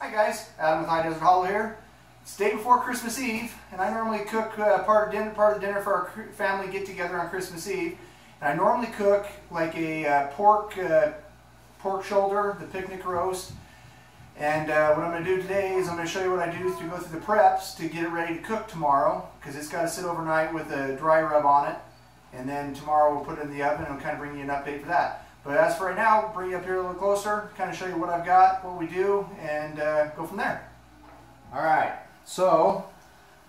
Hi guys, Adam with High Desert Hollow here. It's the day before Christmas Eve, and I normally cook part of the dinner for our family get together on Christmas Eve. And I normally cook like a pork shoulder, the picnic roast. And what I'm going to do today is I'm going to show you what I do to go through the preps to get it ready to cook tomorrow, because it's got to sit overnight with a dry rub on it. And then tomorrow we'll put it in the oven and I'll kind of bring you an update for that. But as for right now, I'll bring you up here a little closer, kind of show you what I've got, what we do, and go from there. Alright, so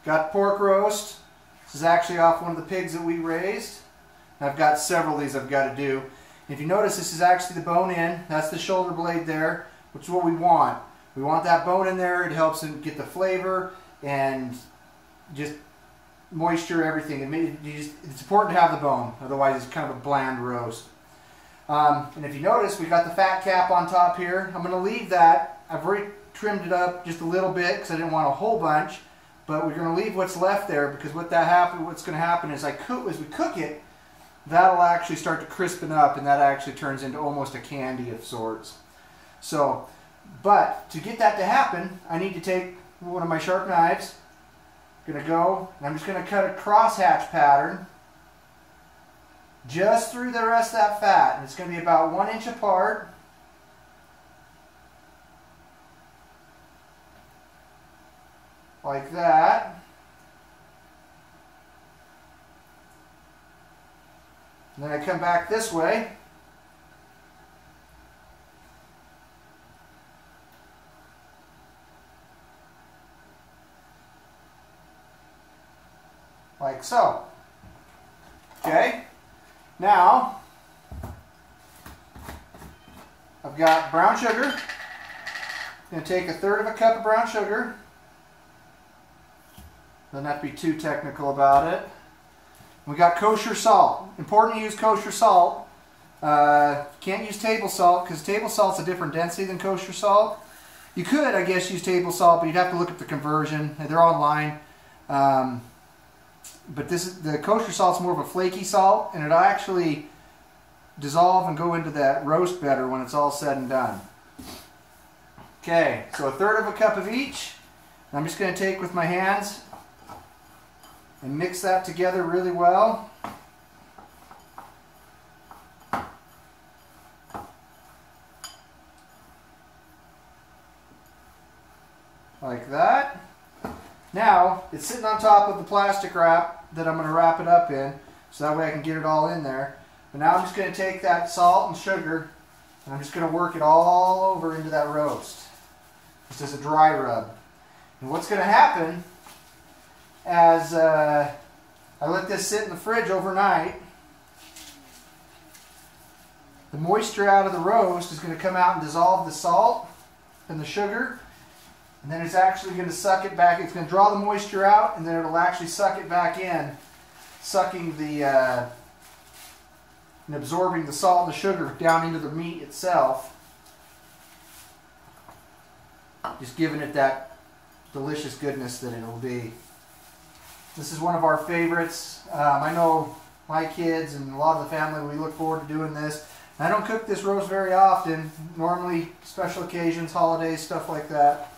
got pork roast. This is actually off one of the pigs that we raised. I've got several of these I've got to do. If you notice, this is actually the bone in. That's the shoulder blade there, which is what we want. We want that bone in there. It helps it get the flavor and just moisture, everything. It's important to have the bone, otherwise it's kind of a bland roast. And if you notice, we got the fat cap on top here. I'm going to leave that. I've already trimmed it up just a little bit because I didn't want a whole bunch, but we're going to leave what's left there, because what's going to happen is as we cook it, that'll actually start to crispen up, and that actually turns into almost a candy of sorts. So, but to get that to happen, I need to take one of my sharp knives. I'm going to go, and I'm just going to cut a crosshatch pattern just through the rest of that fat. And it's going to be about 1 inch apart. Like that. And then I come back this way. Like so. Okay. Now, I've got brown sugar. I'm going to take 1/3 cup of brown sugar. Doesn't have to be too technical about it. We got kosher salt. Important to use kosher salt. Can't use table salt, because table salt's a different density than kosher salt. You could, I guess, use table salt, but you'd have to look at the conversion. They're online. But the kosher salt's more of a flaky salt, and it'll actually dissolve and go into that roast better when it's all said and done. Okay, so 1/3 cup of each. I'm just going to take with my hands and mix that together really well. Like that. Now, it's sitting on top of the plastic wrap that I'm going to wrap it up in, so that way I can get it all in there. But now I'm just going to take that salt and sugar, and I'm just going to work it all over into that roast. This is a dry rub. And what's going to happen as I let this sit in the fridge overnight, the moisture out of the roast is going to come out and dissolve the salt and the sugar. And then it's actually going to suck it back. It's going to draw the moisture out, and then it'll actually suck it back in, sucking the and absorbing the salt and the sugar down into the meat itself. Just giving it that delicious goodness that it'll be. This is one of our favorites. I know my kids and a lot of the family, we look forward to doing this. I don't cook this roast very often. Normally special occasions, holidays, stuff like that.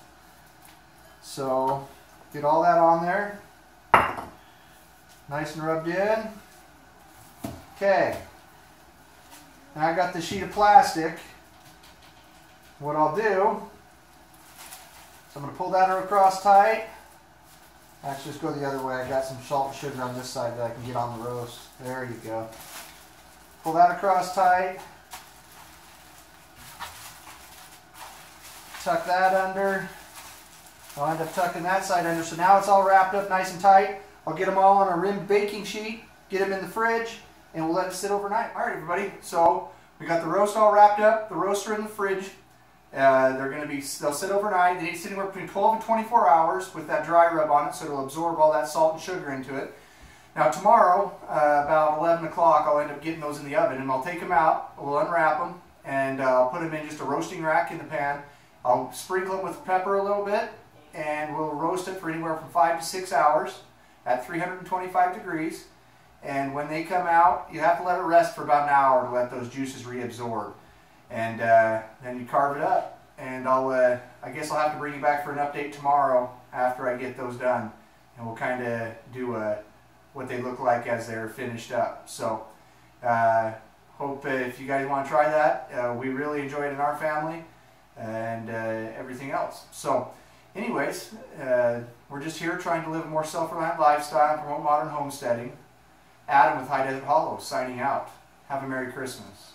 So, get all that on there. Nice and rubbed in. Okay. Now I got the sheet of plastic. What I'll do, so I'm going to pull that across tight. Actually, just go the other way. I got some salt and sugar on this side that I can get on the roast. There you go. Pull that across tight. Tuck that under. I'll end up tucking that side under. So now it's all wrapped up nice and tight. I'll get them all on a rimmed baking sheet, get them in the fridge, and we'll let it sit overnight. Alright everybody, so we got the roast all wrapped up. The roasts are in the fridge. They'll sit overnight. They need to sit anywhere between 12 and 24 hours with that dry rub on it, so it'll absorb all that salt and sugar into it. Now tomorrow, about 11 o'clock, I'll end up getting those in the oven, and I'll take them out, we'll unwrap them, and I'll put them in just a roasting rack in the pan. I'll sprinkle them with pepper a little bit, and we'll roast it for anywhere from 5 to 6 hours at 325 degrees. And when they come out, you have to let it rest for about an hour to let those juices reabsorb. And then you carve it up and I guess I'll have to bring you back for an update tomorrow after I get those done, and we'll kind of do what they look like as they're finished up. So hope if you guys want to try that. We really enjoy it in our family, and everything else. So anyways, we're just here trying to live a more self-reliant lifestyle and promote modern homesteading. Adam with High Desert Hollow signing out. Have a Merry Christmas.